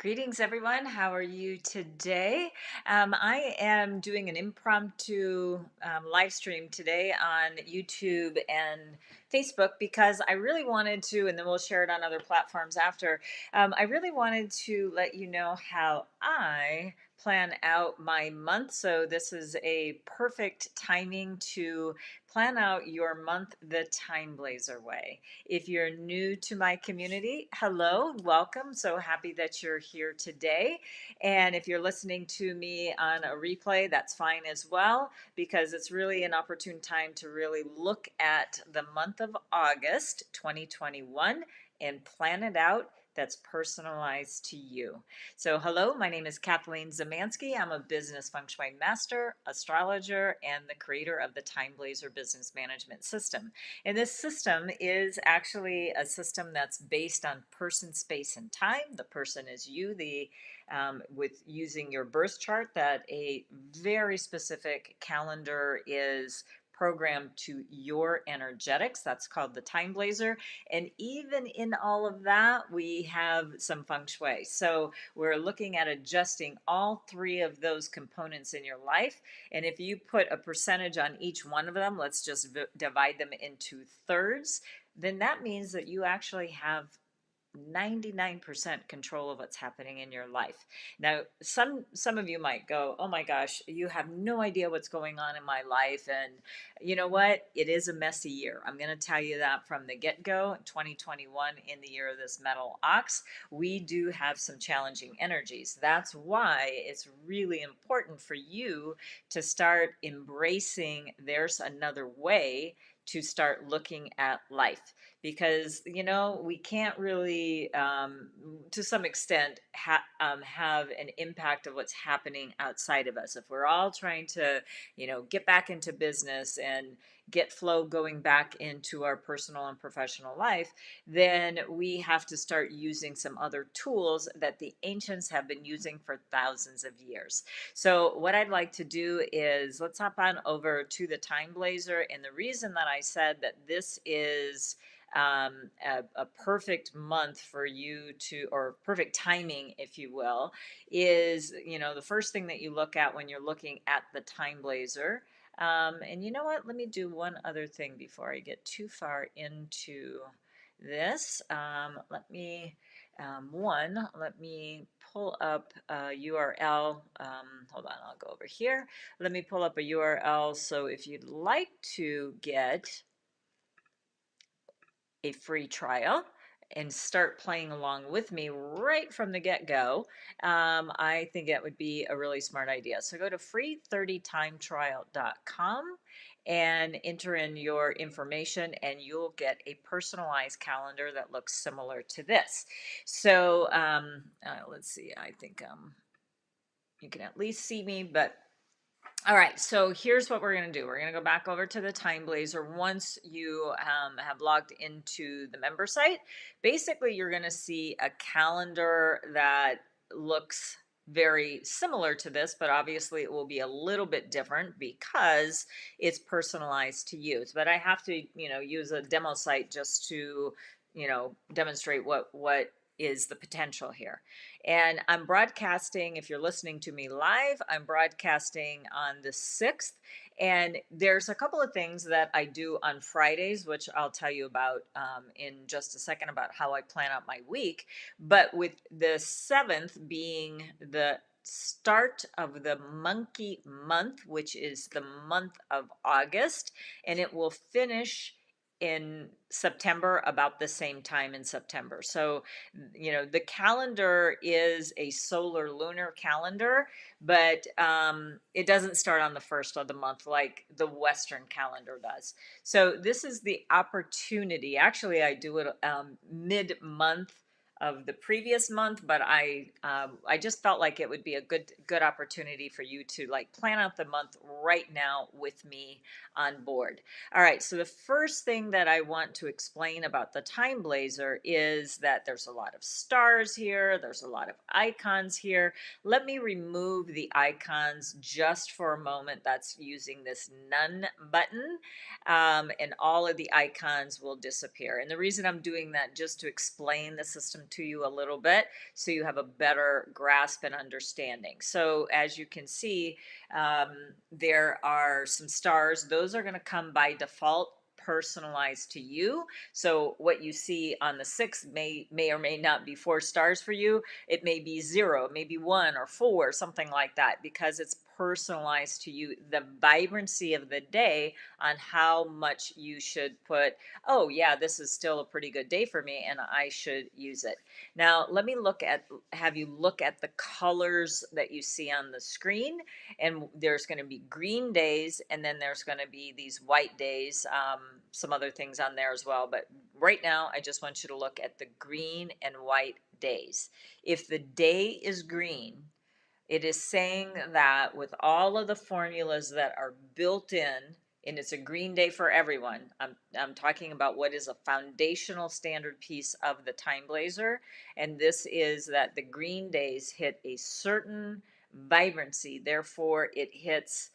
Greetings, everyone. How are you today? I am doing an impromptu live stream today on YouTube and Facebook because I really wanted to, and then we'll share it on other platforms after. I really wanted to let you know how I plan out my month. So, this is a perfect timing to plan out your month the TimeBlazr way. If you're new to my community, hello, welcome. So happy that you're here today. And if you're listening to me on a replay, that's fine as well, because it's really an opportune time to really look at the month of August 2021 and plan it out that's personalized to you. So, hello, my name is Kathleen Zemansky. I'm a business feng shui master, astrologer, and the creator of the TimeBlazr business management system. And this system is actually a system that's based on person, space, and time. The person is you, with using your birth chart, that a very specific calendar is programmed to your energetics. That's called the TimeBlazr. And even in all of that, we have some feng shui. So we're looking at adjusting all three of those components in your life. And if you put a percentage on each one of them, let's just divide them into thirds, then that means that you actually have 99% control of what's happening in your life. Now, some of you might go, "Oh my gosh, you have no idea what's going on in my life." And you know what? It is a messy year. I'm going to tell you that from the get-go. 2021, in the year of this metal ox, we do have some challenging energies. That's why it's really important for you to start embracing there's another way to start looking at life, because we can't really to some extent have an impact of what's happening outside of us. If we're all trying to get back into business and get flow going back into our personal and professional life, then we have to start using some other tools that the ancients have been using for thousands of years. So what I'd like to do is let's hop on over to the TimeBlazr. And the reason that I said that this is a perfect month for you to, or perfect timing, if you will, is, the first thing that you look at when you're looking at the TimeBlazr. And you know what? Let me do one other thing before I get too far into this. Let me pull up a URL. Hold on, I'll go over here. Let me pull up a URL. So if you'd like to get a free trial and start playing along with me right from the get-go, I think that would be a really smart idea. So go to free30timetrial.com and enter in your information, and you'll get a personalized calendar that looks similar to this. So let's see, I think you can at least see me, but all right, so here's what we're going to do. We're going to go back over to the TimeBlazr. Once you have logged into the member site, basically you're going to see a calendar that looks very similar to this, but obviously it will be a little bit different because it's personalized to you. But I have to, use a demo site just to, demonstrate what is the potential here. And I'm broadcasting, if you're listening to me live, I'm broadcasting on the 6th. And there's a couple of things that I do on Fridays, which I'll tell you about in just a second, about how I plan out my week. But with the 7th being the start of the monkey month, which is the month of August, and it will finish in September, about the same time in September. So, the calendar is a solar lunar calendar, but it doesn't start on the first of the month like the Western calendar does. So this is the opportunity. Actually, I do it mid-month of the previous month, but I just felt like it would be a good opportunity for you to plan out the month right now with me on board. All right, so the first thing that I want to explain about the TimeBlazr is that there's a lot of stars here, there's a lot of icons here. Let me remove the icons just for a moment. That's using this none button, and all of the icons will disappear. And the reason I'm doing that, just to explain the system to you a little bit so you have a better grasp and understanding. So as you can see, there are some stars. Those are going to come by default, personalized to you. So what you see on the 6th may or may not be 4 stars for you. It may be 0, maybe 1 or 4, something like that, because it's personalized to you, the vibrancy of the day, on how much you should put, oh yeah, this is still a pretty good day for me and I should use it. Now let me have you look at the colors that you see on the screen. And there's going to be green days, and then there's going to be these white days, some other things on there as well. But right now, I just want you to look at the green and white days. If the day is green, it is saying that with all of the formulas that are built in, and it's a green day for everyone. I'm talking about what is a foundational standard piece of the TimeBlazr, and this is that the green days hit a certain vibrancy. Therefore, it hits.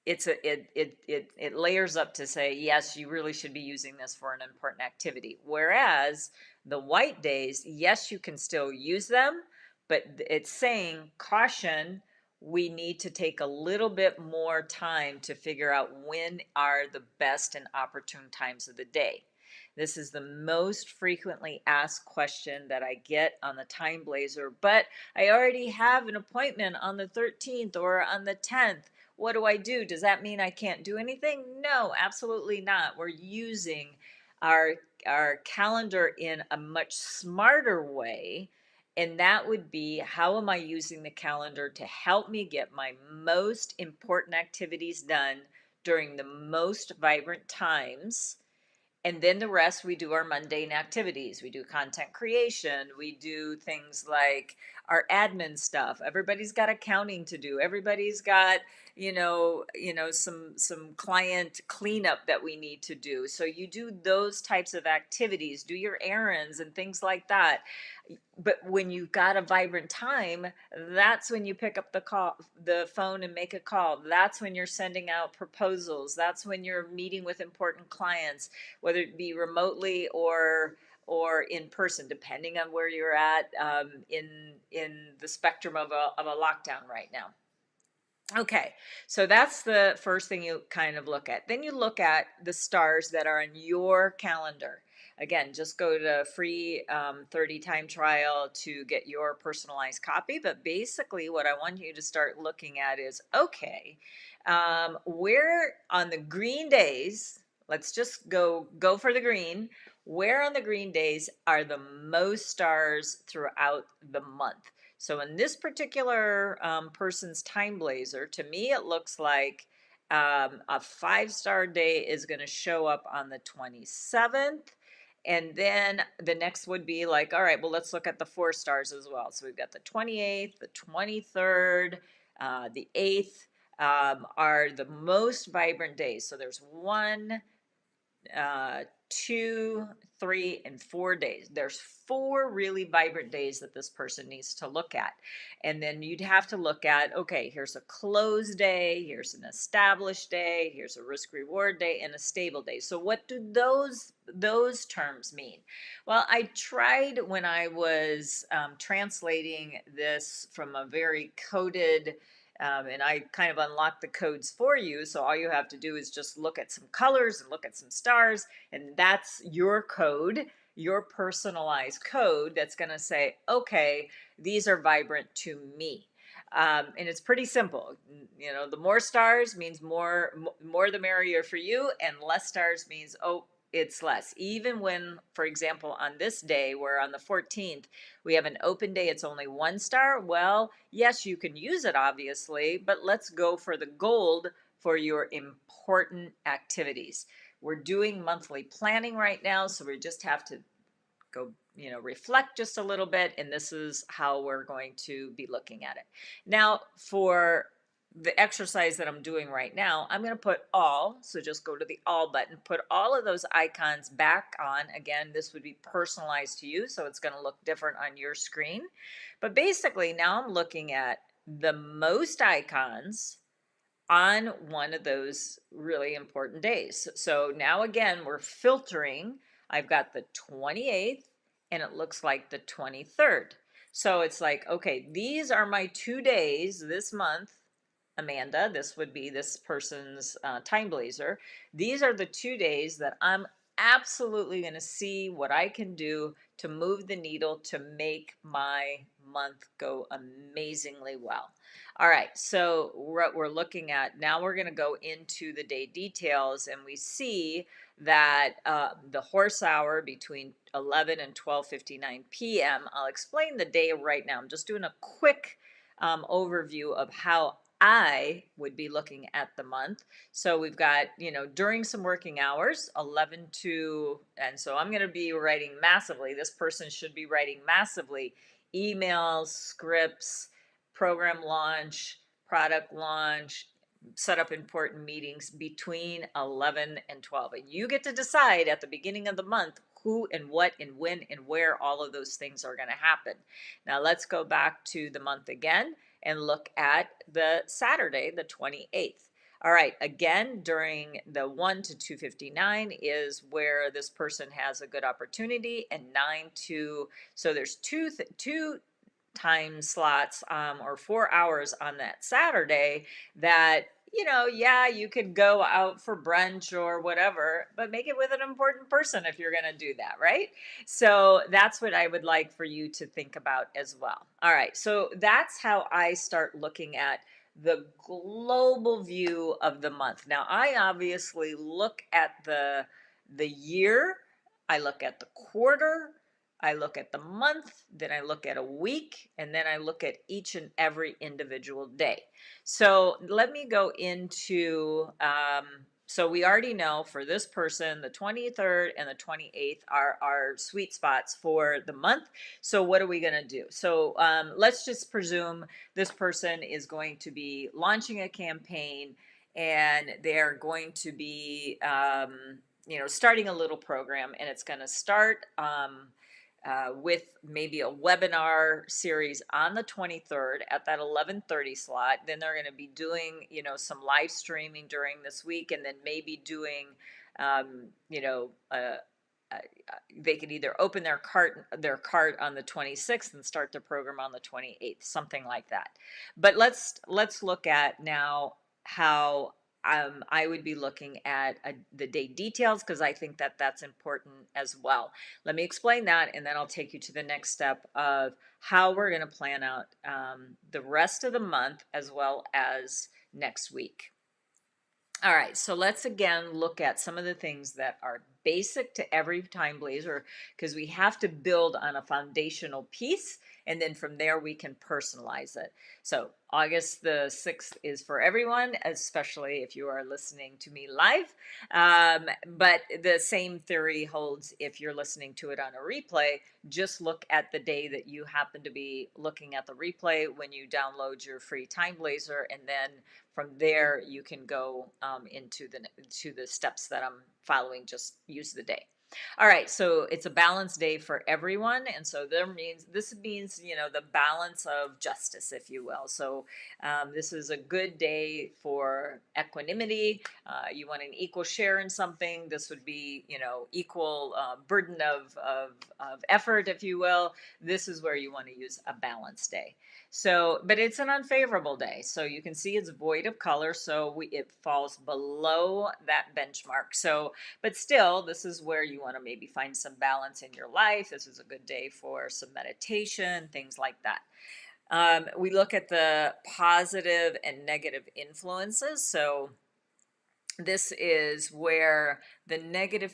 It layers up to say, yes, you really should be using this for an important activity. Whereas the white days, yes, you can still use them, but it's saying, caution, we need to take a little bit more time to figure out when are the best and opportune times of the day. This is the most frequently asked question that I get on the TimeBlazr, but I already have an appointment on the 13th or on the 10th. What do I do? Does that mean I can't do anything? No, absolutely not. We're using our calendar in a much smarter way. And that would be, how am I using the calendar to help me get my most important activities done during the most vibrant times? And then the rest, we do our mundane activities. We do content creation. We do things like our admin stuff. Everybody's got accounting to do. Everybody's got, some client cleanup that we need to do. So you do those types of activities, do your errands and things like that. But when you've got a vibrant time, that's when you pick up the phone and make a call. That's when you're sending out proposals. That's when you're meeting with important clients, whether it be remotely or in person, depending on where you're at, in the spectrum of a lockdown right now. Okay, so that's the first thing you kind of look at. Then you look at the stars that are in your calendar. Again, just go to free 30 time trial to get your personalized copy. But basically, what I want you to start looking at is, okay, where on the green days, let's just go for the green. Where on the green days are the most stars throughout the month? So in this particular person's TimeBlazr, to me, it looks like a 5-star day is going to show up on the 27th. And then the next would be like, all right, well, let's look at the 4 stars as well. So we've got the 28th, the 23rd, the 8th are the most vibrant days. So there's 1, 2, 3, and 4 days. There's 4 really vibrant days that this person needs to look at. And then you'd have to look at, okay, here's a close day, here's an established day, here's a risk reward day, and a stable day. So what do those terms mean? Well, I tried when I was translating this from a very coded and I kind of unlock the codes for you. So all you have to do is just look at some colors and look at some stars, and that's your code, your personalized code that's going to say, okay, these are vibrant to me. And it's pretty simple. The more stars means more the merrier for you, and less stars means, oh, it's less. Even when, for example, on this day, where on the 14th, we have an open day, it's only 1 star. Well, yes, you can use it, obviously, but let's go for the gold for your important activities. We're doing monthly planning right now, so we just have to go, reflect just a little bit, and this is how we're going to be looking at it. Now, for the exercise that I'm doing right now, I'm going to put all, so just go to the all button, put all of those icons back on. Again, this would be personalized to you, so it's going to look different on your screen. But basically, now I'm looking at the most icons on one of those really important days. So now again, we're filtering. I've got the 28th and it looks like the 23rd. So it's like, okay, these are my 2 days this month. Amanda, this would be this person's TimeBlazr. These are the 2 days that I'm absolutely going to see what I can do to move the needle to make my month go amazingly well. All right, so what we're looking at now, we're going to go into the day details, and we see that the horse hour between 11 and 12:59 p.m. I'll explain the day right now. I'm just doing a quick overview of how I would be looking at the month. So we've got, during some working hours, 11 to, and so I'm going to be writing massively. This person should be writing massively emails, scripts, program launch, product launch, set up important meetings between 11 and 12. And you get to decide at the beginning of the month who and what and when and where all of those things are going to happen. Now let's go back to the month again and look at the Saturday, the 28th. All right, again, during the 1 to 2:59 is where this person has a good opportunity, and 9 to, so there's two time slots or 4 hours on that Saturday that, yeah, you could go out for brunch or whatever, but make it with an important person if you're going to do that, right? So that's what I would like for you to think about as well. All right, so that's how I start looking at the global view of the month. Now, I obviously look at the year, I look at the quarter, I look at the month, then I look at a week, and then I look at each and every individual day. So let me go into, so we already know for this person, the 23rd and the 28th are our sweet spots for the month. So what are we going to do? So let's just presume this person is going to be launching a campaign, and they're going to be, starting a little program, and it's going to start with maybe a webinar series on the 23rd at that 11:30 slot. Then they're going to be doing, some live streaming during this week, and then maybe doing, um, you know, uh, uh, they could either open their cart on the 26th and start the program on the 28th, something like that. But let's look at now how I would be looking at the day details, because I think that that's important as well. Let me explain that, and then I'll take you to the next step of how we're going to plan out the rest of the month as well as next week. All right, so let's again look at some of the things that are basic to every TimeBlazr, because we have to build on a foundational piece, and then from there we can personalize it. So August the 6th is for everyone, especially if you are listening to me live. But the same theory holds if you're listening to it on a replay. Just look at the day that you happen to be looking at the replay when you download your free TimeBlazr, and then from there you can go into the steps that I'm following. Just use the day. All right, so it's a balanced day for everyone, and so this means the balance of justice, if you will. So this is a good day for equanimity. You want an equal share in something. This would be equal burden of effort, if you will. This is where you want to use a balanced day. So, but it's an unfavorable day. So you can see it's void of color. So it falls below that benchmark. So, but still, this is where you want to maybe find some balance in your life. This is a good day for some meditation, things like that. We look at the positive and negative influences. So this is where the negative,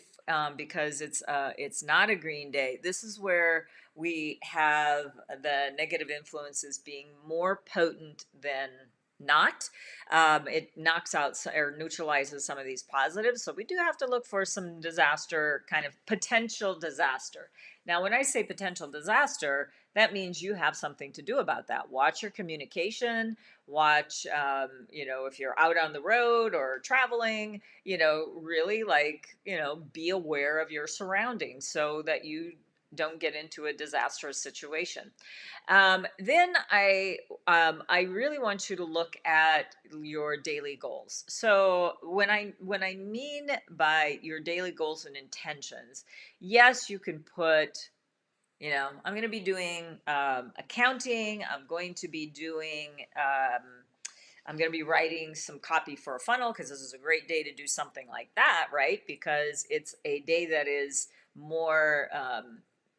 because it's not a green day, this is where we have the negative influences being more potent than not. It knocks out or neutralizes some of these positives. So we do have to look for some disaster, kind of potential disaster. Now, when I say potential disaster, that means you have something to do about that. Watch your communication, watch, if you're out on the road or traveling, really be aware of your surroundings so that you don't get into a disastrous situation. Then I really want you to look at your daily goals. So when I mean by your daily goals and intentions, yes, you can put I'm going to be doing accounting. I'm going to be writing some copy for a funnel, because this is a great day to do something like that, right? Because it's a day that is more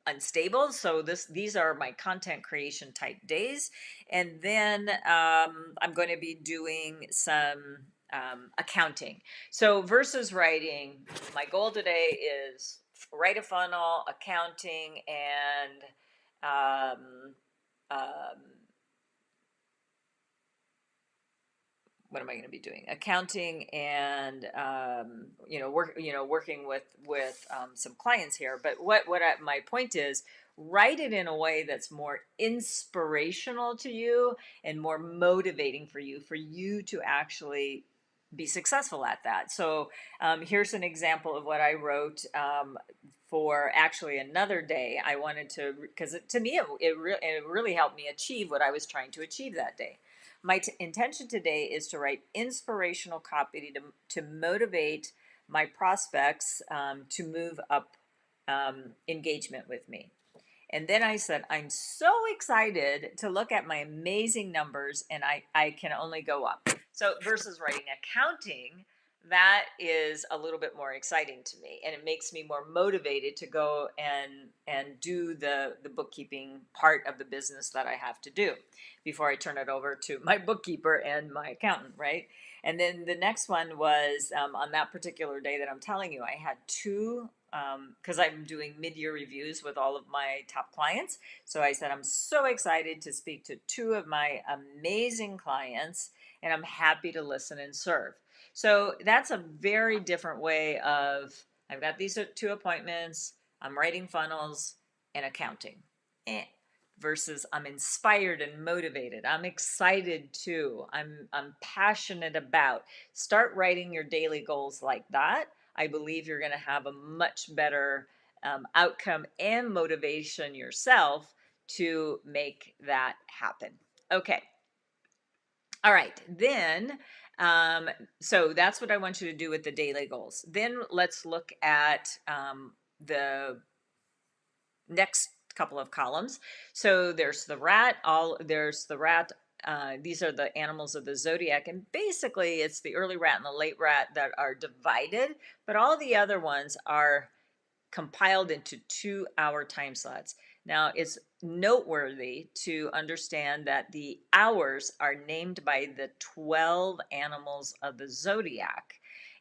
unstable. So these are my content creation type days. And then I'm going to be doing some accounting. So versus writing, my goal today is write a funnel, accounting, and um, um, what am I going to be doing? Accounting and working with some clients here. But my point is, write it in a way that's more inspirational to you and more motivating for you to actually be successful at that. So here's an example of what I wrote. For actually another day, I wanted to, because to me it really helped me achieve what I was trying to achieve that day. My intention today is to write inspirational copy to motivate my prospects to move up engagement with me. And then I said, I'm so excited to look at my amazing numbers, and I can only go up. So versus writing accounting, that is a little bit more exciting to me, and it makes me more motivated to go and do the bookkeeping part of the business that I have to do before I turn it over to my bookkeeper and my accountant, right? And then the next one was on that particular day that I'm telling you, I had two, because I'm doing mid-year reviews with all of my top clients. So I said, I'm so excited to speak to two of my amazing clients, and I'm happy to listen and serve. So that's a very different way of, I've got these two appointments, I'm writing funnels and accounting. Versus I'm inspired and motivated. I'm excited too. I'm passionate about. Start writing your daily goals like that. I believe you're going to have a much better outcome and motivation yourself to make that happen. Okay. All right. Then, so that's what I want you to do with the daily goals. Then let's look at the next couple of columns. So there's the rat, these are the animals of the zodiac, and basically it's the early rat and the late rat that are divided, but all the other ones are compiled into 2-hour time slots. Now, it's noteworthy to understand that the hours are named by the 12 animals of the zodiac,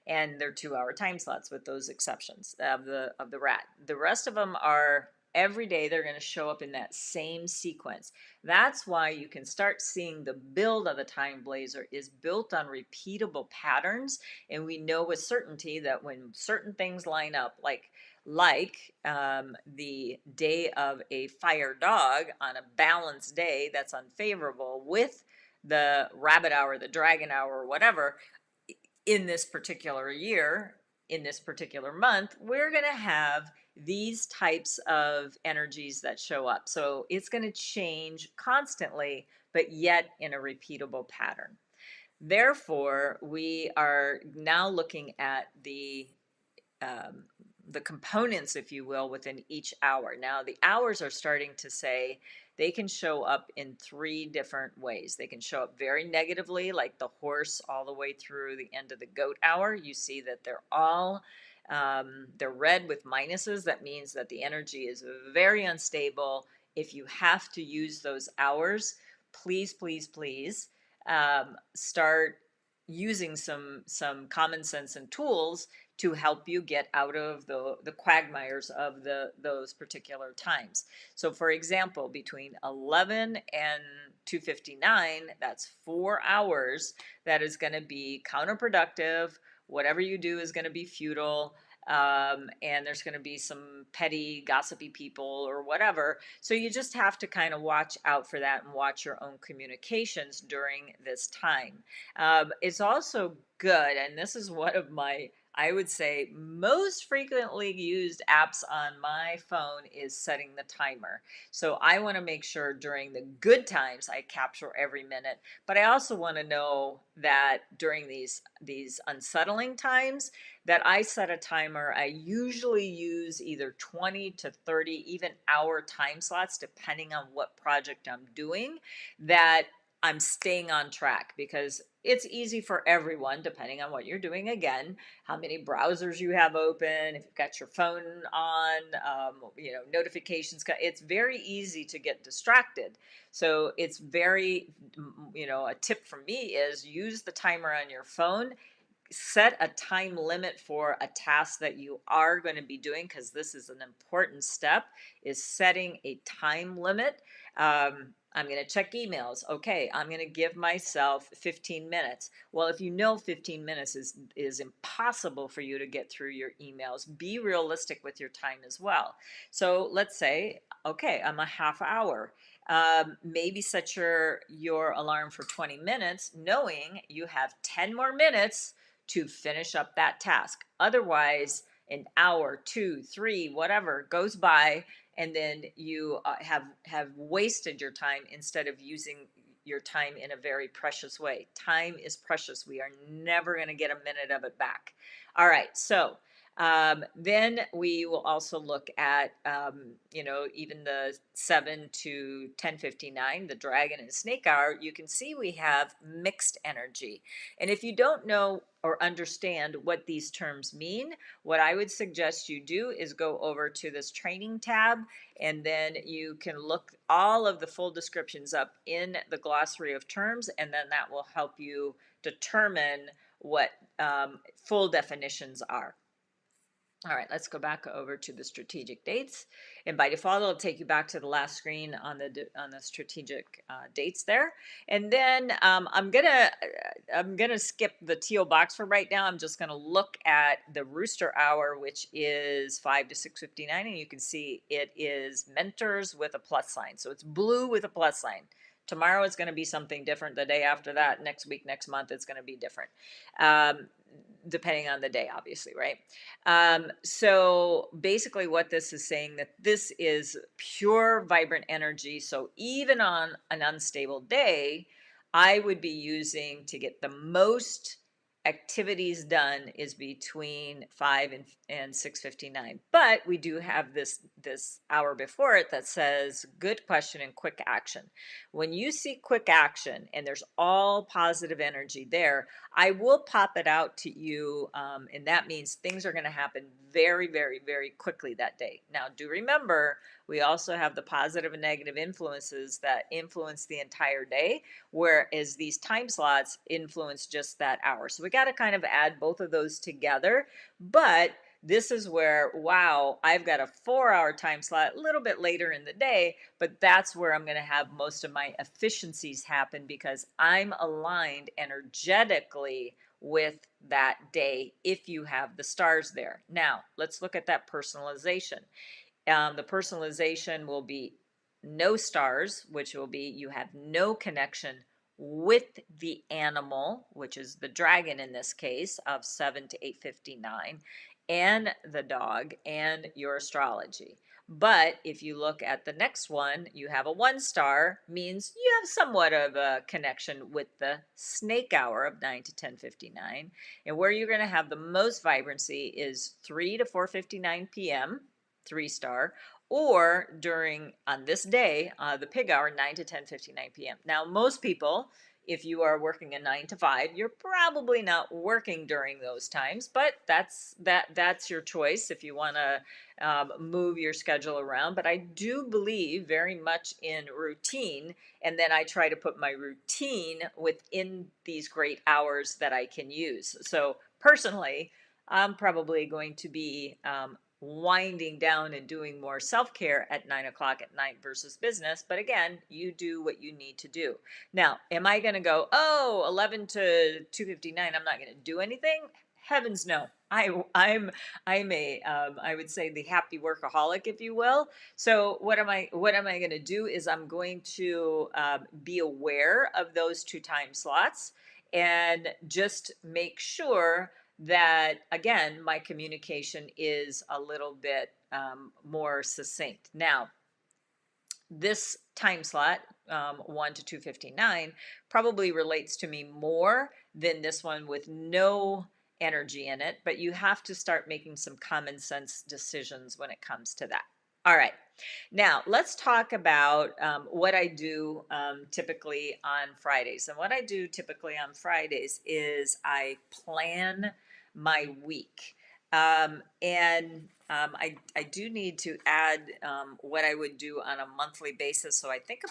and they're 2-hour time slots with those exceptions of the rat. The rest of them are every day. They're going to show up in that same sequence. That's why you can start seeing the build of the TimeBlazr is built on repeatable patterns, and we know with certainty that when certain things line up, like the day of a fire dog on a balanced day that's unfavorable with the rabbit hour, the dragon hour, or whatever, in this particular year, in this particular month, we're going to have these types of energies that show up. So it's going to change constantly, but yet in a repeatable pattern. Therefore, we are now looking at the components, if you will, within each hour. Now, the hours are starting to say they can show up in 3 different ways. They can show up very negatively, like the horse, all the way through the end of the goat hour. You see that they're all they're red with minuses. That means that the energy is very unstable. If you have to use those hours, please, please, please start using some common sense and tools to help you get out of the quagmires of those particular times. So for example, between 11 and 2:59, that's 4 hours that is going to be counterproductive. Whatever you do is going to be futile. And there's going to be some petty, gossipy people or whatever. So you just have to kind of watch out for that and watch your own communications during this time. It's also good, and this is one of my I would say most frequently used apps on my phone is setting the timer. So I want to make sure during the good times I capture every minute, but I also want to know that during these unsettling times that I set a timer. I usually use either 20 to 30 even hour time slots depending on what project I'm doing, that I'm staying on track, because it's easy for everyone, depending on what you're doing. Again, how many browsers you have open, if you've got your phone on, notifications. It's very easy to get distracted. So it's very, a tip from me is use the timer on your phone. Set a time limit for a task that you are going to be doing, because this is an important step, is setting a time limit. I'm going to check emails. Okay, I'm going to give myself 15 minutes. Well, if you know 15 minutes is impossible for you to get through your emails, be realistic with your time as well. So let's say, okay, I'm a half hour. Maybe set your alarm for 20 minutes, knowing you have 10 more minutes to finish up that task. Otherwise, an hour, 2, 3, whatever goes by, and then you have wasted your time instead of using your time in a very precious way. Time is precious. We are never going to get a minute of it back. All right, so then we will also look at, even the 7 to 10:59, the dragon and snake hour. You can see we have mixed energy. And if you don't know or understand what these terms mean, what I would suggest you do is go over to this training tab, and then you can look all of the full descriptions up in the glossary of terms, and then that will help you determine what full definitions are. All right, let's go back over to the strategic dates, and by default, it'll take you back to the last screen on the strategic dates there. And then I'm gonna skip the teal box for right now. I'm just gonna look at the rooster hour, which is 5 to 6:59, and you can see it is mentors with a plus sign. So it's blue with a plus sign. Tomorrow it's going to be something different. The day after that, next week, next month, it's going to be different. Depending on the day, obviously, right? So basically what this is saying, that this is pure vibrant energy. So even on an unstable day, I would be using, to get the most activities done, is between 5 and 6:59. But we do have this hour before it that says good question and quick action. When you see quick action and there's all positive energy there, I will pop it out to you, and that means things are going to happen very, very, very quickly that day. Now, do remember, we also have the positive and negative influences that influence the entire day, whereas these time slots influence just that hour. So we got to kind of add both of those together. But this is where, wow, I've got a 4-hour time slot a little bit later in the day, but that's where I'm going to have most of my efficiencies happen, because I'm aligned energetically with that day if you have the stars there. Now, let's look at that personalization. The personalization will be no stars, which will be you have no connection with the animal, which is the dragon in this case, of 7 to 8:59, and the dog, and your astrology. But if you look at the next one, you have a 1 star, means you have somewhat of a connection with the snake hour of 9 to 10:59. And where you're going to have the most vibrancy is 3 to 4:59 p.m., 3-star, or during, on this day, the pig hour, 9 to 10:59 p.m. Now, most people, if you are working a 9 to 5, you're probably not working during those times, but that's your choice if you want to move your schedule around. But I do believe very much in routine, and then I try to put my routine within these great hours that I can use. So personally, I'm probably going to be winding down and doing more self-care at 9 o'clock at night versus business. But again, you do what you need to do. Now, am I going to go, 11 to 2:59, I'm not going to do anything? Heavens no. I'm a I would say the happy workaholic, if you will. So what am I going to do is I'm going to be aware of those 2 time slots and just make sure that, again, my communication is a little bit more succinct. Now, this time slot, 1 to 2:59, probably relates to me more than this one with no energy in it, but you have to start making some common sense decisions when it comes to that. All right. Now, let's talk about what I do typically on Fridays. And what I do typically on Fridays is I plan my week. I do need to add what I would do on a monthly basis. So I think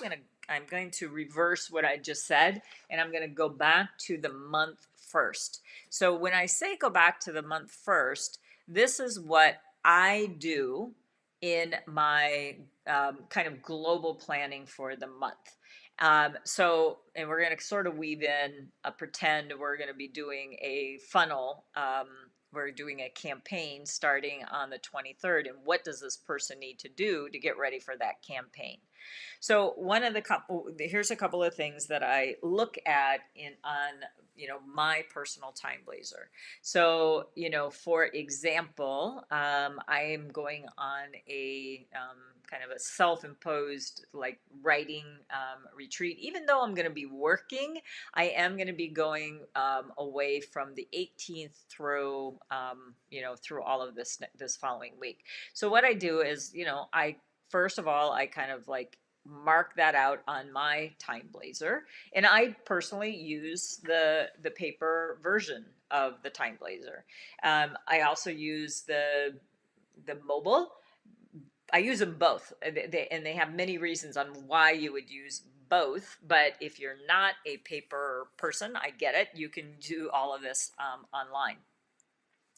I'm going to reverse what I just said, and I'm going to go back to the month first. So when I say go back to the month first, this is what I do in my kind of global planning for the month. And we're going to sort of weave in a pretend we're going to be doing a funnel. We're doing a campaign starting on the 23rd. And what does this person need to do to get ready for that campaign? So here's a couple of things that I look at on my personal TimeBlazr. So for example, I am going on a kind of a self-imposed like writing retreat. Even though I'm going to be working, I am going to be going away from the 18th through through all of this following week. So what I do is I first of all I kind of like mark that out on my TimeBlazr, and I personally use the paper version of the TimeBlazr. I also use the mobile. I use them both, and they have many reasons on why you would use both. But if you're not a paper person, I get it. You can do all of this online.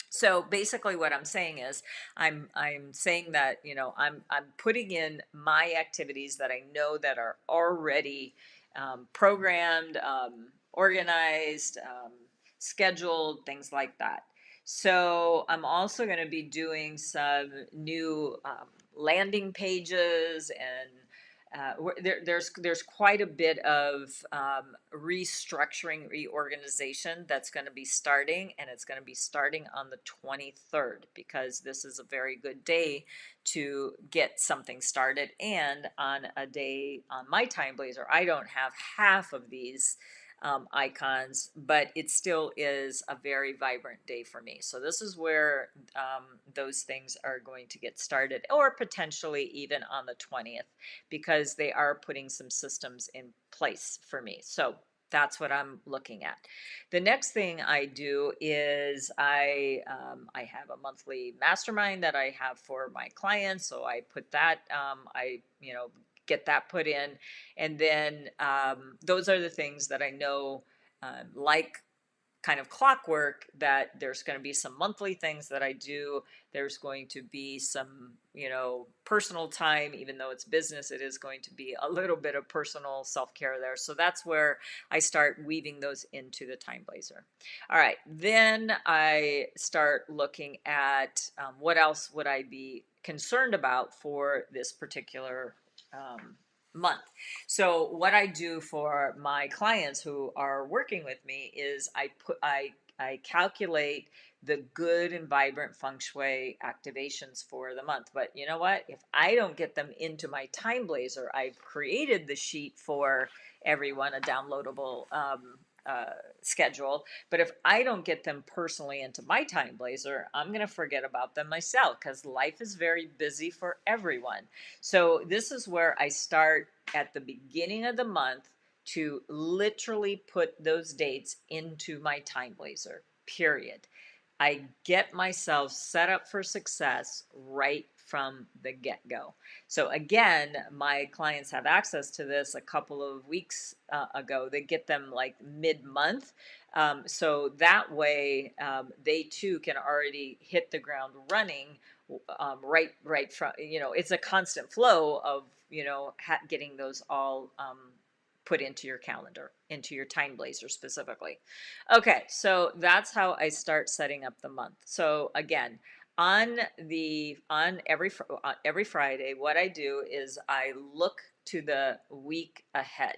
So basically what I'm saying is I'm saying that I'm putting in my activities that I know that are already programmed, organized, scheduled, things like that. So I'm also going to be doing some new landing pages, and there's quite a bit of restructuring, reorganization that's going to be starting, and it's going to be starting on the 23rd, because this is a very good day to get something started. And on a day on my TimeBlazr, I don't have half of these icons, but it still is a very vibrant day for me. So this is where those things are going to get started, or potentially even on the 20th, because they are putting some systems in place for me. So that's what I'm looking at. The next thing I do is I have a monthly mastermind that I have for my clients. So I put that get that put in, and then those are the things that I know, like kind of clockwork, that there's going to be some monthly things that I do. There's going to be some, personal time. Even though it's business, it is going to be a little bit of personal self-care there. So that's where I start weaving those into the TimeBlazr. All right, then I start looking at what else would I be concerned about for this particular month. So what I do for my clients who are working with me is I calculate the good and vibrant feng shui activations for the month. But you know what? If I don't get them into my TimeBlazr, I've created the sheet for everyone, a downloadable schedule. But if I don't get them personally into my TimeBlazr, I'm going to forget about them myself, because life is very busy for everyone. So this is where I start at the beginning of the month to literally put those dates into my TimeBlazr, period. I get myself set up for success right from the get-go. So again, my clients have access to this a couple of weeks ago. They get them like mid-month. So that way they too can already hit the ground running right from, it's a constant flow of, getting those all put into your calendar, into your TimeBlazr specifically. Okay, so that's how I start setting up the month. So again, on every Friday, what I do is I look to the week ahead.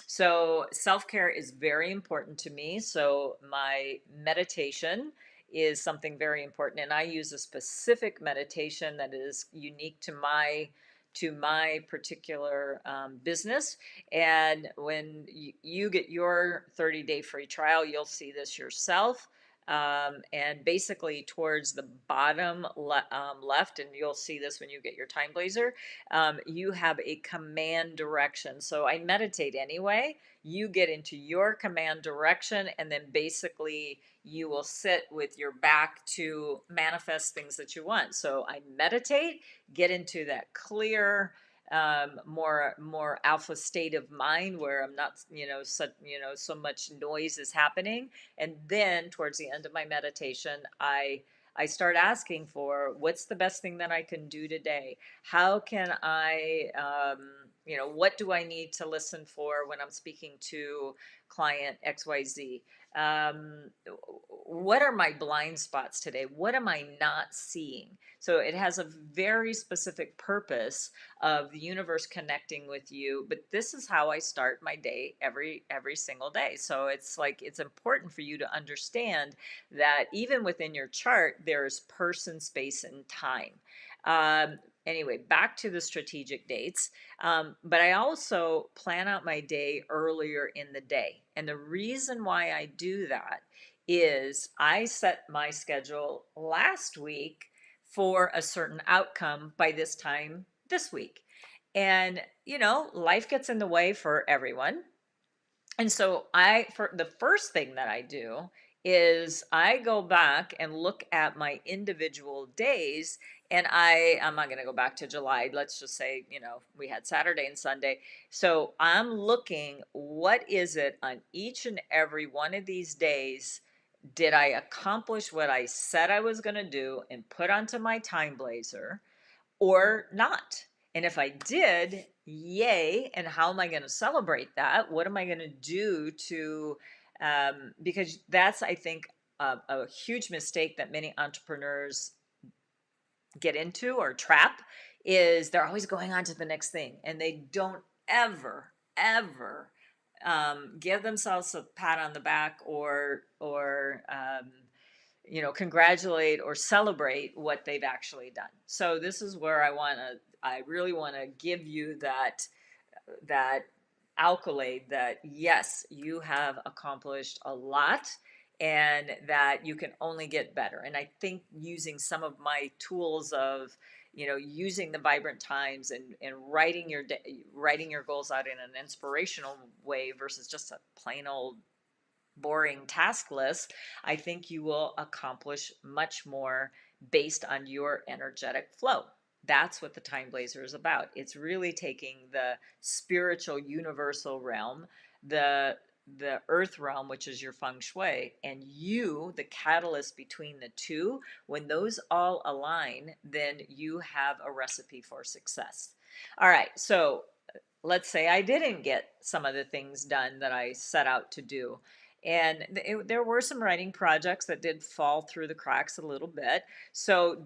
So self-care is very important to me. So my meditation is something very important. And I use a specific meditation that is unique to my particular business. And when you get your 30-day free trial, you'll see this yourself. And basically towards the bottom left, and you'll see this when you get your TimeBlazr, you have a command direction. So I meditate anyway. You get into your command direction, and then basically you will sit with your back to manifest things that you want. So I meditate, get into that clear, more alpha state of mind where I'm not, so much noise is happening. And then towards the end of my meditation, I start asking for what's the best thing that I can do today? How can I, what do I need to listen for when I'm speaking to client XYZ? What are my blind spots today? What am I not seeing? So it has a very specific purpose of the universe connecting with you. But this is how I start my day every single day. So it's like it's important for you to understand that even within your chart, there's person, space, and time. Anyway, back to the strategic dates. But I also plan out my day earlier in the day. And the reason why I do that is I set my schedule last week for a certain outcome by this time this week. And, life gets in the way for everyone. And so for the first thing that I do is I go back and look at my individual days. And I'm not going to go back to July. Let's just say, we had Saturday and Sunday. So I'm looking, what is it on each and every one of these days? Did I accomplish what I said I was going to do and put onto my TimeBlazr or not? And if I did, yay. And how am I going to celebrate that? What am I going to do to, because that's, I think, a huge mistake that many entrepreneurs get into or trap is they're always going on to the next thing and they don't ever give themselves a pat on the back or congratulate or celebrate what they've actually done. So this is where I really want to give you that accolade that yes, you have accomplished a lot and that you can only get better. And I think using some of my tools of, using the vibrant times and writing your goals out in an inspirational way versus just a plain old boring task list, I think you will accomplish much more based on your energetic flow. That's what the TimeBlazr is about. It's really taking the spiritual universal realm, the earth realm, which is your feng shui, and you, the catalyst between the two. When those all align, then you have a recipe for success. All right, so let's say I didn't get some of the things done that I set out to do. And there were some writing projects that did fall through the cracks a little bit. So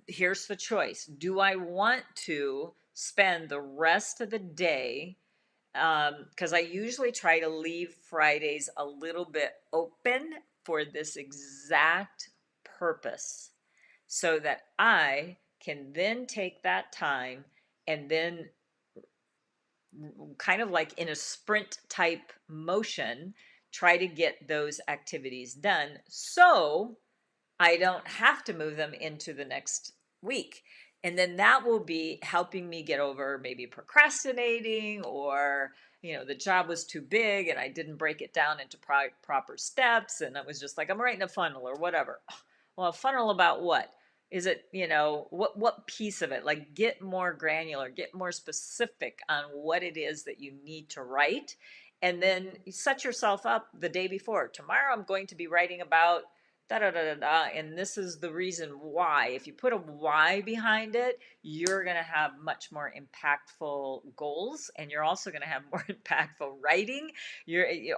here's the choice. Do I want to spend the rest of the day? Because I usually try to leave Fridays a little bit open for this exact purpose so that I can then take that time and then kind of like in a sprint type motion, try to get those activities done so I don't have to move them into the next week. And then that will be helping me get over maybe procrastinating or, the job was too big and I didn't break it down into proper steps. And I was just like, I'm writing a funnel or whatever. Well, a funnel about what? Is it, what piece of it? Like get more granular, get more specific on what it is that you need to write. And then set yourself up the day before. Tomorrow I'm going to be writing about da da da da da, and this is the reason why. If you put a why behind it, you're going to have much more impactful goals, and you're also going to have more impactful writing.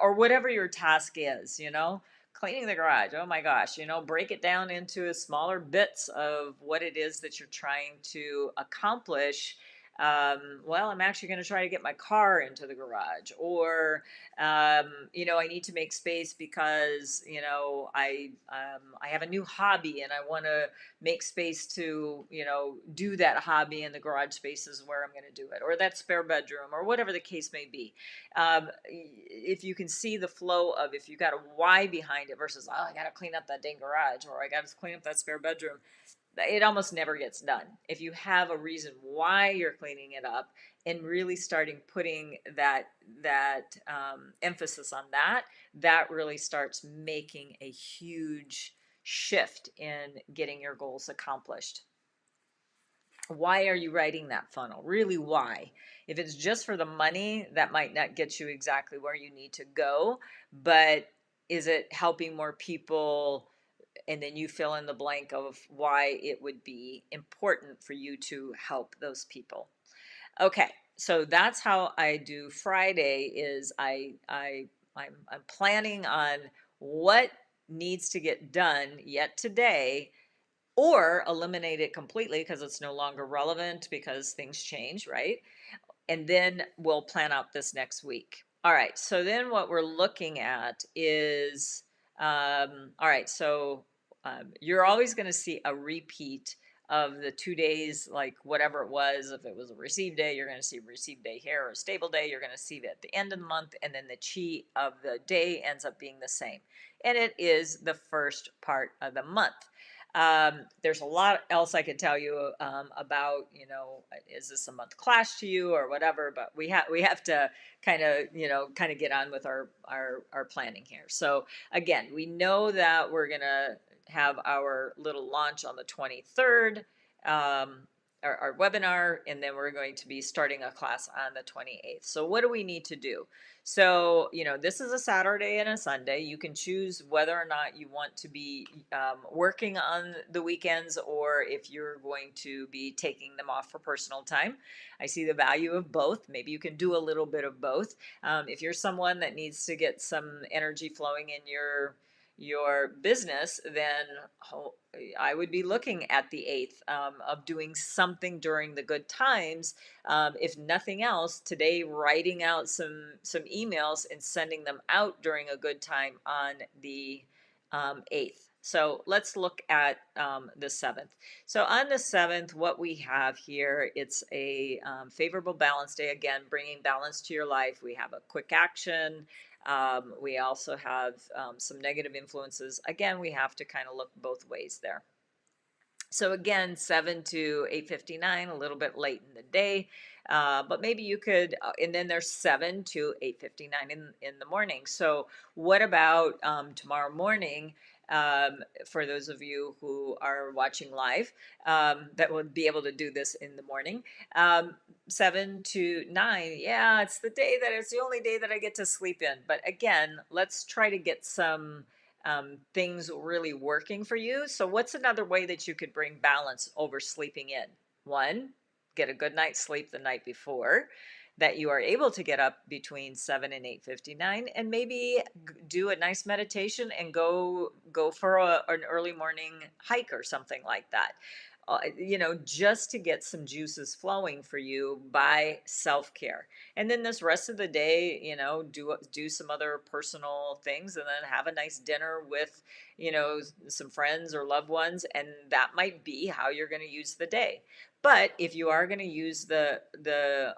Or whatever your task is, cleaning the garage. Oh my gosh, break it down into smaller bits of what it is that you're trying to accomplish. Well, I'm actually going to try to get my car into the garage, or I need to make space because I have a new hobby and I want to make space to do that hobby, in the garage space is where I'm going to do it, or that spare bedroom, or whatever the case may be. If you can see the flow of, if you got a why behind it versus, oh, I got to clean up that dang garage, or I got to clean up that spare bedroom, it almost never gets done. If you have a reason why you're cleaning it up, and really starting putting that emphasis on that, that really starts making a huge shift in getting your goals accomplished. Why are you writing that funnel? Really, why? If it's just for the money, that might not get you exactly where you need to go, but is it helping more people? And then you fill in the blank of why it would be important for you to help those people. Okay, so that's how I do Friday. Is I'm planning on what needs to get done yet today, or eliminate it completely because it's no longer relevant because things change, right? And then we'll plan out this next week. All right, so then what we're looking at is, all right, so you're always going to see a repeat of the 2 days, like whatever it was. If it was a receive day, you're going to see receive day here, or a stable day, you're going to see that at the end of the month, and then the chi of the day ends up being the same. And it is the first part of the month. There's a lot else I could tell you about, is this a month clash to you or whatever, but we have to kind of get on with our planning here. So again, we know that we're gonna have our little launch on the 23rd, our webinar, and then we're going to be starting a class on the 28th. So what do we need to do? So, this is a Saturday and a Sunday. You can choose whether or not you want to be working on the weekends, or if you're going to be taking them off for personal time. I see the value of both. Maybe you can do a little bit of both. If you're someone that needs to get some energy flowing in your business, then I would be looking at the 8th, of doing something during the good times. If nothing else, today writing out some emails and sending them out during a good time on the 8th. So let's look at the 7th. So on the 7th, what we have here, it's a favorable balance day. Again, bringing balance to your life. We have a quick action. We also have some negative influences. Again, we have to kind of look both ways there. So again, 7 to 8:59, a little bit late in the day, but maybe you could, and then there's 7 to 8:59 in the morning. So what about tomorrow morning? For those of you who are watching live, that would be able to do this in the morning. 7 to 9, yeah, it's the only day that I get to sleep in. But again, let's try to get some things really working for you. So, what's another way that you could bring balance over sleeping in? One, get a good night's sleep the night before, that you are able to get up between 7 and 8:59, and maybe do a nice meditation and go for an early morning hike or something like that. Just to get some juices flowing for you by self-care. And then this rest of the day, do some other personal things, and then have a nice dinner with, some friends or loved ones, and that might be how you're going to use the day. But if you are going to use the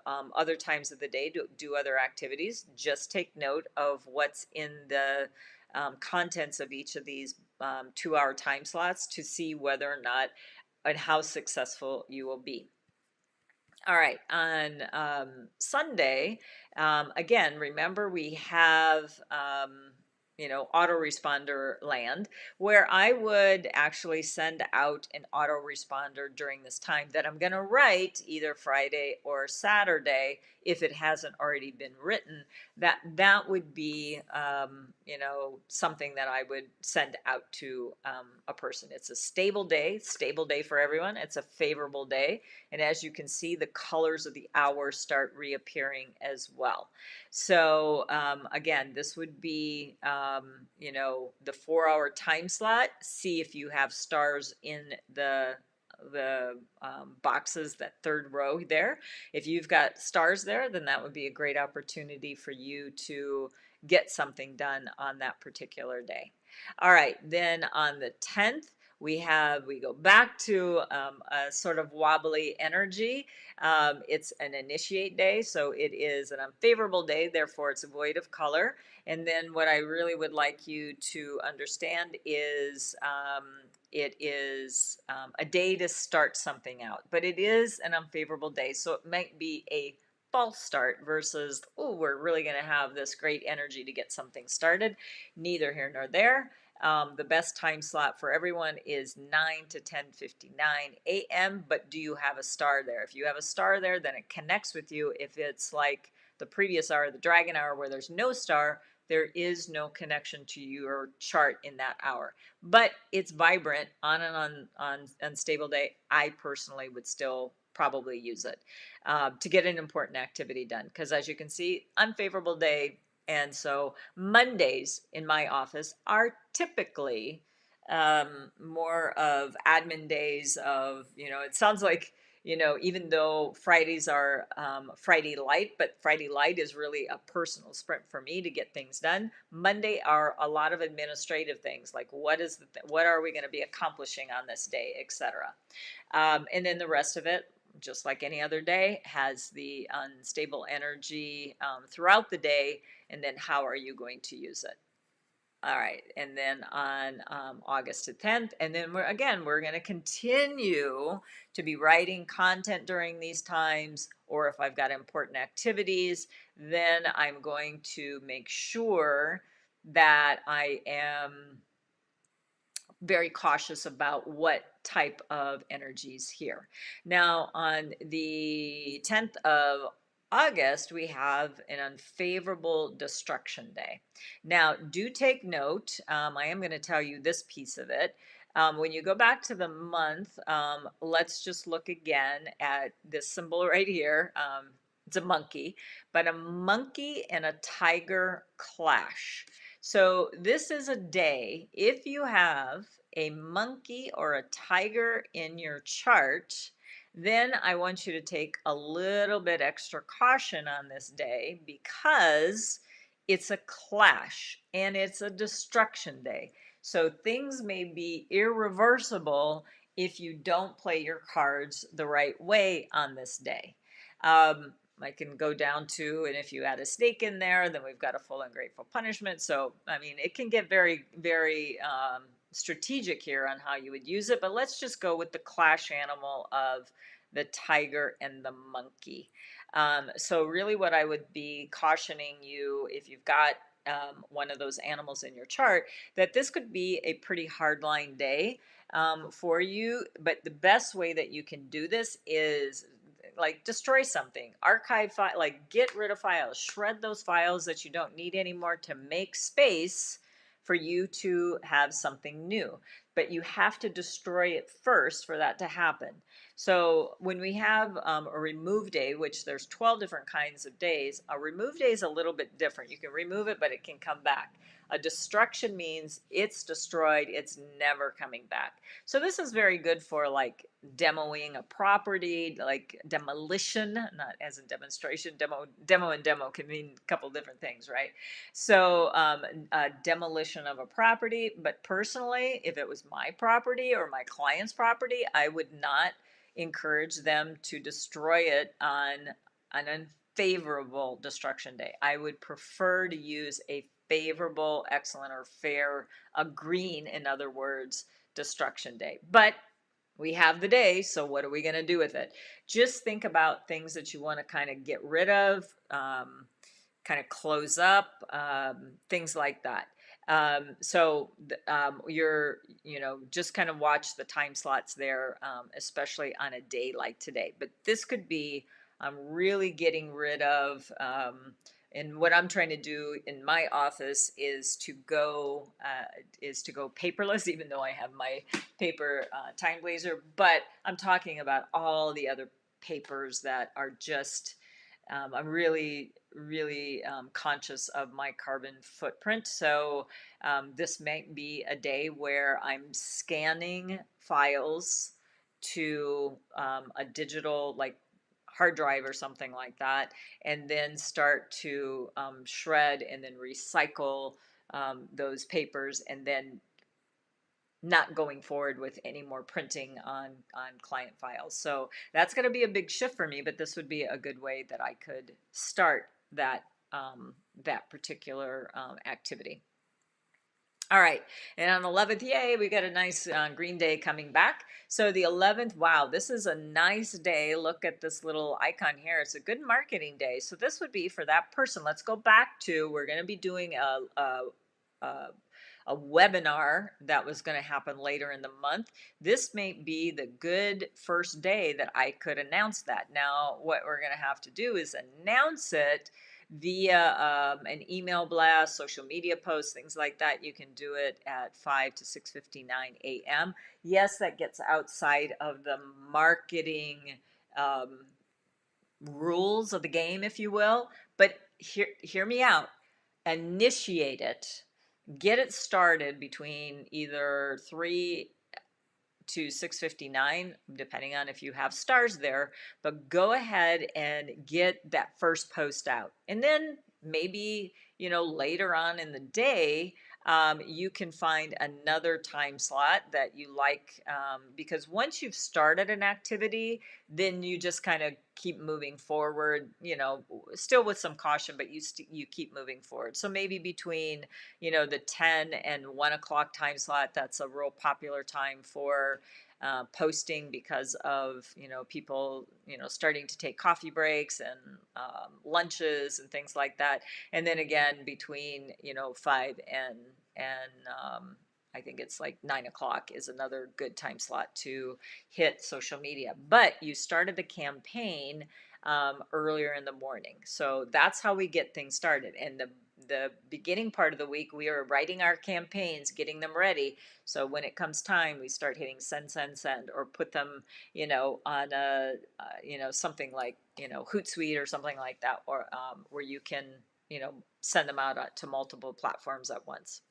other times of the day to do other activities, just take note of what's in the contents of each of these 2-hour time slots to see whether or not and how successful you will be. All right, on Sunday, again, remember we have autoresponder land, where I would actually send out an autoresponder during this time that I'm going to write either Friday or Saturday, if it hasn't already been written. That would be something that I would send out to a person. It's a stable day for everyone. It's a favorable day, and as you can see, the colors of the hours start reappearing as well. So again, this would be the 4-hour time slot. See if you have stars in the boxes, that third row there. If you've got stars there, then that would be a great opportunity for you to get something done on that particular day. All right, then on the 10th, we go back to a sort of wobbly energy. It's an initiate day, so it is an unfavorable day, therefore it's void of color. And then what I really would like you to understand is it is a day to start something out, but it is an unfavorable day, so it might be a false start versus, oh, we're really going to have this great energy to get something started. Neither here nor there. The best time slot for everyone is 9 to 10:59 a.m. But do you have a star there? If you have a star there, then it connects with you. If it's like the previous hour, the dragon hour, where there's no star, there is no connection to your chart in that hour. But it's vibrant on an unstable day. I personally would still probably use it to get an important activity done. Because as you can see, unfavorable day. And so Mondays in my office are typically more of admin days of, it sounds like, even though Fridays are Friday light, but Friday light is really a personal sprint for me to get things done. Monday are a lot of administrative things, like what are we going to be accomplishing on this day, etc. And then the rest of it, just like any other day, has the unstable energy throughout the day, and then how are you going to use it? All right, and then on August the 10th, and then we're going to continue to be writing content during these times, or if I've got important activities, then I'm going to make sure that I am very cautious about what type of energies here. Now, on the 10th of August, we have an unfavorable destruction day. Now, do take note. I am going to tell you this piece of it. When you go back to the month, let's just look again at this symbol right here. It's a monkey, but a monkey and a tiger clash. So this is a day, if you have a monkey or a tiger in your chart, then I want you to take a little bit extra caution on this day because it's a clash and it's a destruction day. So things may be irreversible if you don't play your cards the right way on this day. I can go down to, and if you add a snake in there, then we've got a full and grateful punishment. So, I mean, it can get very, very strategic here on how you would use it. But let's just go with the clash animal of the tiger and the monkey. So really what I would be cautioning you, if you've got one of those animals in your chart, that this could be a pretty hardline day for you. But the best way that you can do this is like destroy something, archive file, like get rid of files, shred those files that you don't need anymore to make space for you to have something new. But you have to destroy it first for that to happen. So when we have a remove day, which there's 12 different kinds of days, a remove day is a little bit different. You can remove it, but it can come back. A destruction means it's destroyed, it's never coming back. So this is very good for like demoing a property, like demolition, not as a demonstration. Demo and demo can mean a couple different things, right? So demolition of a property. But personally, if it was my property or my client's property, I would not encourage them to destroy it on an unfavorable destruction day. I would prefer to use a favorable, excellent, or fair, a green, in other words, destruction day. But we have the day, so what are we going to do with it? Just think about things that you want to kind of get rid of, kind of close up, things like that. You're, just kind of watch the time slots there, especially on a day like today. But this could be really getting rid of, and what I'm trying to do in my office is to go paperless, even though I have my paper TimeBlazr. But I'm talking about all the other papers that are just. I'm really, really conscious of my carbon footprint. So this might be a day where I'm scanning files to a digital like hard drive or something like that, and then start to shred and then recycle those papers, and then not going forward with any more printing on client files. So that's going to be a big shift for me, but this would be a good way that I could start that particular activity. All right, and on the 11th, yay, we got a nice green day coming back. So the 11th, wow, this is a nice day. Look at this little icon here. It's a good marketing day. So this would be for that person. Let's go back to, we're going to be doing a webinar that was going to happen later in the month. This may be the good first day that I could announce that. Now, what we're going to have to do is announce it via an email blast, social media posts, things like that. You can do it at 5 to 6:59 a.m. Yes, that gets outside of the marketing um, rules of the game, if you will. But hear me out. Initiate it. Get it started between either 3 to 6:59, depending on if you have stars there, but go ahead and get that first post out. And then maybe, later on in the day, you can find another time slot that you like, because once you've started an activity, then you just kind of keep moving forward, still with some caution, but you keep moving forward. So maybe between, the 10 and 1 o'clock time slot, that's a real popular time for posting because of people starting to take coffee breaks and lunches and things like that. And then again between 5 and I think it's like 9 o'clock is another good time slot to hit social media. But you started the campaign earlier in the morning, so that's how we get things started. And the beginning part of the week, we are writing our campaigns, getting them ready. So when it comes time, we start hitting send, send, send, or put them, on a, something like, Hootsuite or something like that, or where you can, send them out to multiple platforms at once.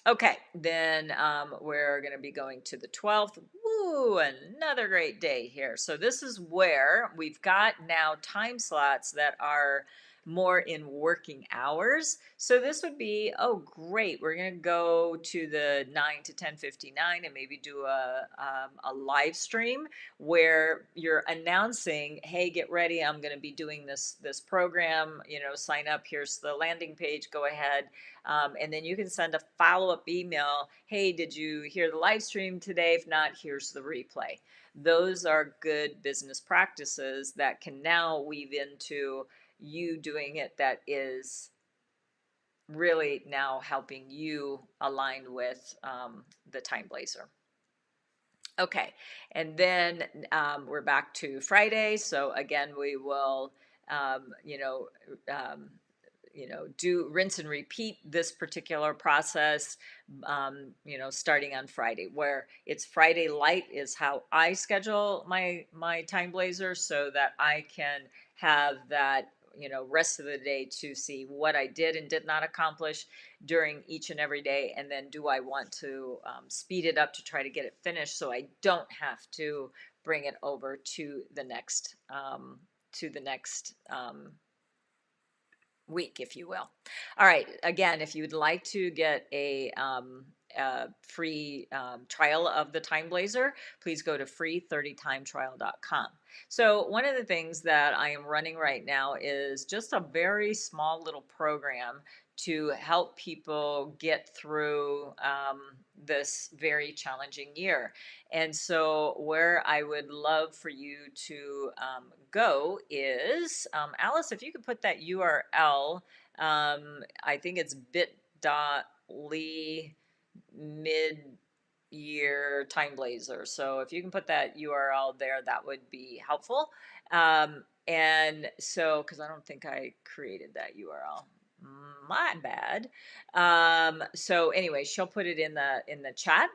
Okay, then we're going to be going to the 12th. Woo, another great day here. So this is where we've got now time slots that are more in working hours. So this would be, oh great, we're going to go to the 9 to 10:59 and maybe do a live stream where you're announcing, hey, get ready, I'm going to be doing this program, sign up, here's the landing page, go ahead. And then you can send a follow-up email. Hey, did you hear the live stream today? If not, here's the replay. Those are good business practices that can now weave into you doing it, that is really now helping you align with the TimeBlazr. Okay, and then we're back to Friday. So again, we will, do rinse and repeat this particular process, starting on Friday, where it's Friday light is how I schedule my TimeBlazr, so that I can have that, rest of the day to see what I did and did not accomplish during each and every day. And then do I want to speed it up to try to get it finished so I don't have to bring it over to the next week, if you will. All right. Again, if you'd like to get a free trial of the TimeBlazr, please go to free30timetrial.com. So one of the things that I am running right now is just a very small little program to help people get through this very challenging year. And so where I would love for you to go is, Alice, if you could put that URL, I think it's bit.ly mid-year TimeBlazr. So if you can put that URL there, that would be helpful. And so, because I don't think I created that URL. My bad. So anyway, she'll put it in the chat.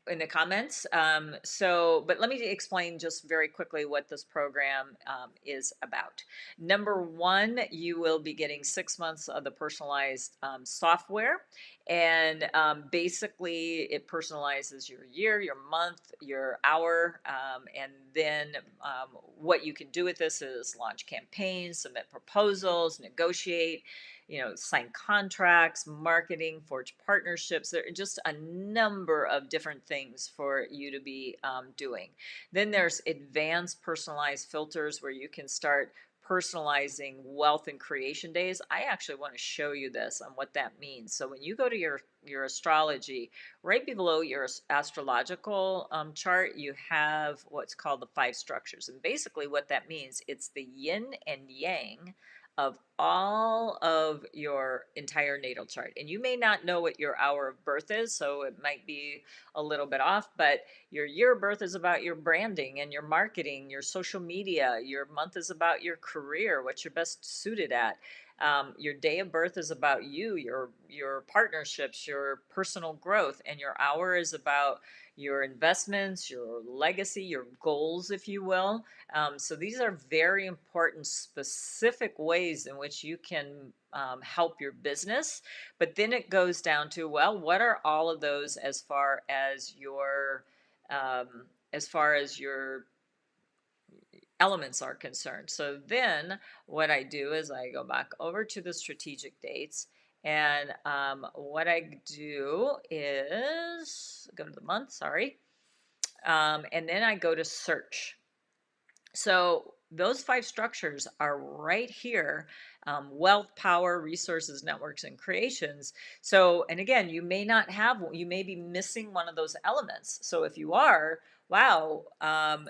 in the comments. But let me explain just very quickly what this program is about. Number one, you will be getting 6 months of the personalized software. And basically, it personalizes your year, your month, your hour. And then what you can do with this is launch campaigns, submit proposals, negotiate, sign contracts, marketing, forge partnerships. There are just a number of different things for you to be doing. Then there's advanced personalized filters where you can start personalizing wealth and creation days. I actually want to show you this on what that means. So when you go to your astrology, right below your astrological chart, you have what's called the 5 structures. And basically what that means, it's the yin and yang of all of your entire natal chart. And you may not know what your hour of birth is, so it might be a little bit off, but your year of birth is about your branding and your marketing, your social media. Your month is about your career, what you're best suited at. Your day of birth is about you, your partnerships, your personal growth, and your hour is about your investments, your legacy, your goals, if you will. So these are very important, specific ways in which you can help your business. But then it goes down to, well, what are all of those as far as um, your elements are concerned? So then what I do is I go back over to the strategic dates. And what I do is go to the month, sorry. And then I go to search. So those 5 structures are right here: wealth, power, resources, networks, and creations. So, and again, you may not have, you may be missing one of those elements. So if you are, wow,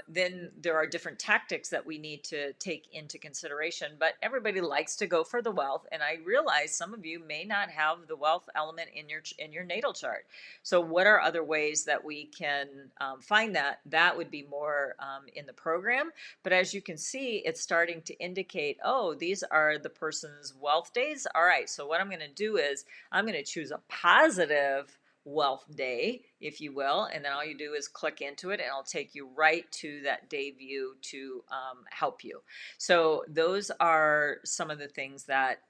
then there are different tactics that we need to take into consideration. But everybody likes to go for the wealth, and I realize some of you may not have the wealth element in your natal chart. So what are other ways that we can find that? That would be more in the program. But as you can see, it's starting to indicate, oh, these are the person's wealth days. All right, so what I'm going to do is I'm going to choose a positive wealth day, if you will, and then all you do is click into it and it'll take you right to that day view to help you. So those are some of the things that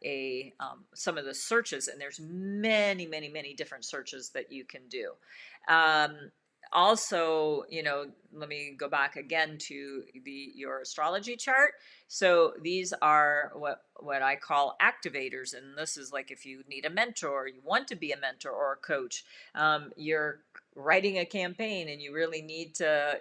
some of the searches, and there's many, many, many different searches that you can do. Also, let me go back again to your astrology chart. So these are what I call activators, and this is like if you need a mentor, you want to be a mentor or a coach, you're writing a campaign and you really need to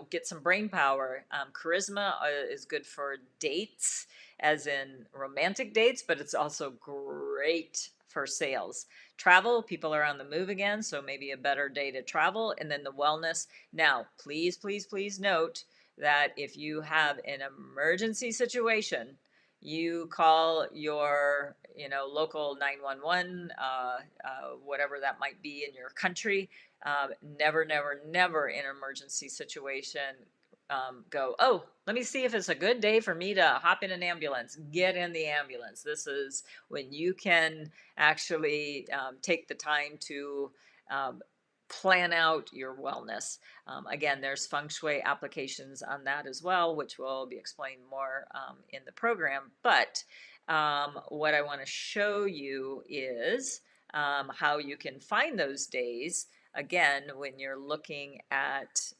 get some brain power. Charisma is good for dates, as in romantic dates, but it's also great for sales. Travel, people are on the move again, so maybe a better day to travel. And then the wellness. Now, please, please, please note that if you have an emergency situation, you call your local 911, whatever that might be in your country. Never, never, never in an emergency situation go, oh, let me see if it's a good day for me to hop in an ambulance. Get in the ambulance. This is when you can actually take the time to plan out your wellness. Again, there's feng shui applications on that as well, which will be explained more in the program. But what I want to show you is how you can find those days, again, when you're looking at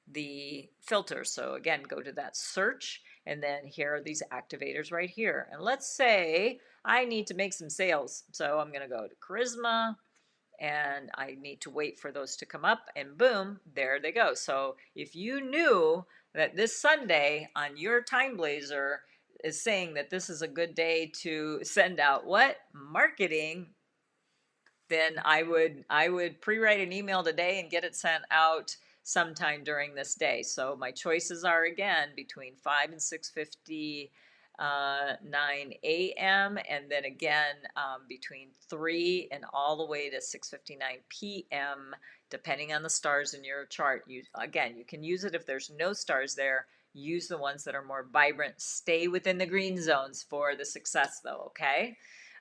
the filter. So again, go to that search, and then here are these activators right here. And let's say I need to make some sales. So I'm going to go to charisma, and I need to wait for those to come up, and boom, there they go. So if you knew that this Sunday on your TimeBlazr is saying that this is a good day to send out what? Marketing, then I would pre-write an email today and get it sent out sometime during this day. So my choices are, again, between 5 and 6:59 a.m. and then again between 3 and all the way to 6:59 p.m. depending on the stars in your chart. You can use it if there's no stars there. Use the ones that are more vibrant. Stay within the green zones for the success, though. Okay.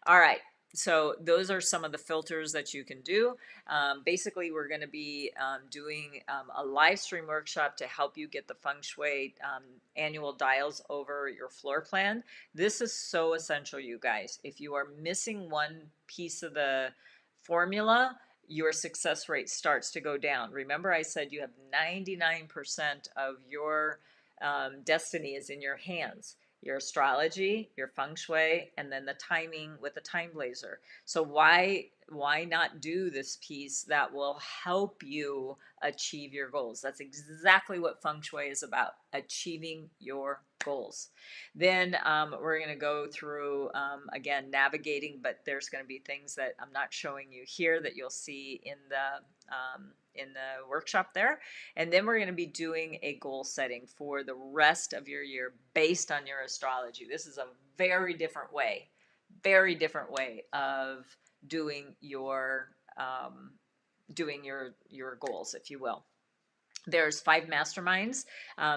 All right. So those are some of the filters that you can do. Basically, we're going to be doing a live stream workshop to help you get the feng shui annual dials over your floor plan. This is so essential, you guys. If you are missing one piece of the formula, your success rate starts to go down. Remember, I said you have 99% of your destiny is in your hands, your astrology, your feng shui, and then the timing with the TimeBlazr. So why not do this piece that will help you achieve your goals? That's exactly what feng shui is about, achieving your goals. Then we're going to go through again navigating, but there's going to be things that I'm not showing you here that you'll see in the workshop there. And then we're going to be doing a goal setting for the rest of your year based on your astrology. This is a very different way of doing your goals, if you will. There's 5 masterminds.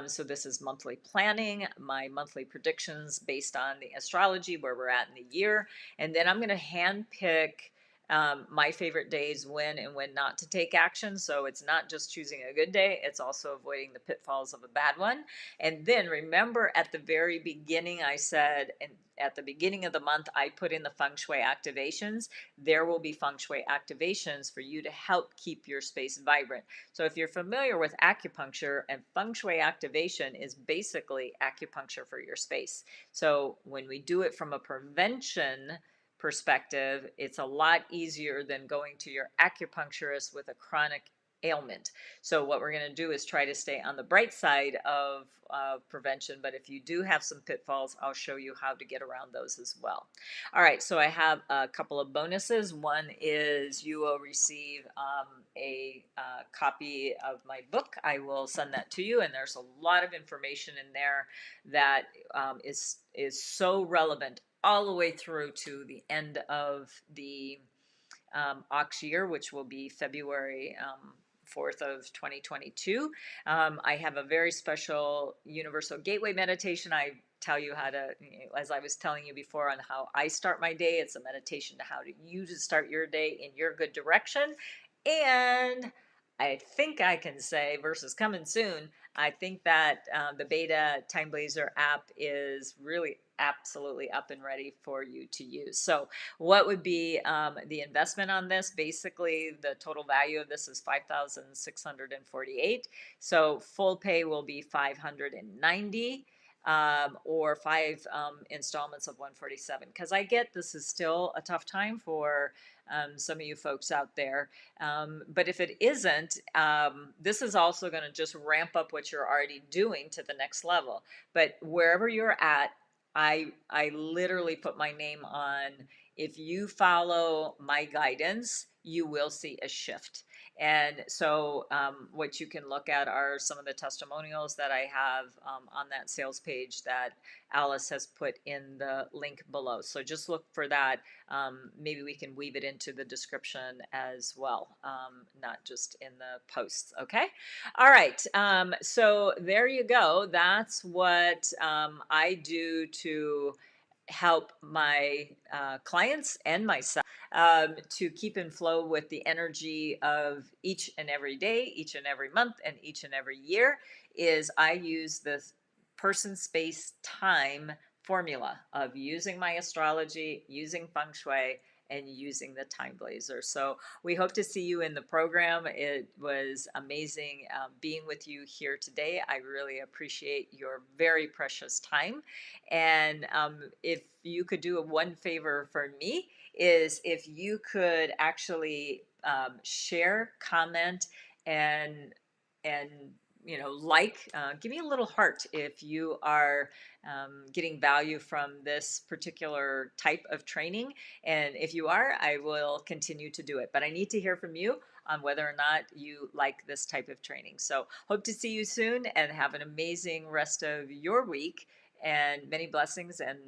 So this is monthly planning, my monthly predictions based on the astrology, where we're at in the year. And then I'm going to hand pick my favorite days when and when not to take action. So it's not just choosing a good day, it's also avoiding the pitfalls of a bad one. And then remember at the very beginning, I said, and at the beginning of the month, I put in the feng shui activations. There will be feng shui activations for you to help keep your space vibrant. So if you're familiar with acupuncture, and feng shui activation is basically acupuncture for your space. So when we do it from a prevention perspective, it's a lot easier than going to your acupuncturist with a chronic ailment. So what we're going to do is try to stay on the bright side of prevention, but if you do have some pitfalls, I'll show you how to get around those as well. All right, so I have a couple of bonuses. One is you will receive a copy of my book. I will send that to you, and there's a lot of information in there that is so relevant all the way through to the end of the Ox year, which will be February 4th of 2022. I have a very special universal gateway meditation. I tell you how to, as I was telling you before, on how I start my day. It's a meditation to how to you to start your day in your good direction. And I think I can say, versus coming soon, I think that the beta TimeBlazr app is really absolutely up and ready for you to use. So what would be the investment on this? Basically, the total value of this is $5,648. So full pay will be $590. Or 5 installments of $147, because I get this is still a tough time for some of you folks out there. But if it isn't, this is also going to just ramp up what you're already doing to the next level. But wherever you're at, I literally put my name on. If you follow my guidance, you will see a shift. And so what you can look at are some of the testimonials that I have on that sales page that Alice has put in the link below. So just look for that. Maybe we can weave it into the description as well, not just in the posts. Okay. All right. So there you go. That's what I do to help my clients and myself to keep in flow with the energy of each and every day, each and every month, and each and every year. Is I use the person, space, time formula of using my astrology, using feng shui, and using the TimeBlazr. So we hope to see you in the program. It was amazing being with you here today. I really appreciate your very precious time. And if you could do one favor for me, is if you could actually share, comment, and and give me a little heart if you are getting value from this particular type of training. And if you are, I will continue to do it. But I need to hear from you on whether or not you like this type of training. So hope to see you soon, and have an amazing rest of your week, and many blessings, and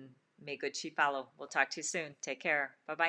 may good chi follow. We'll talk to you soon. Take care. Bye-bye.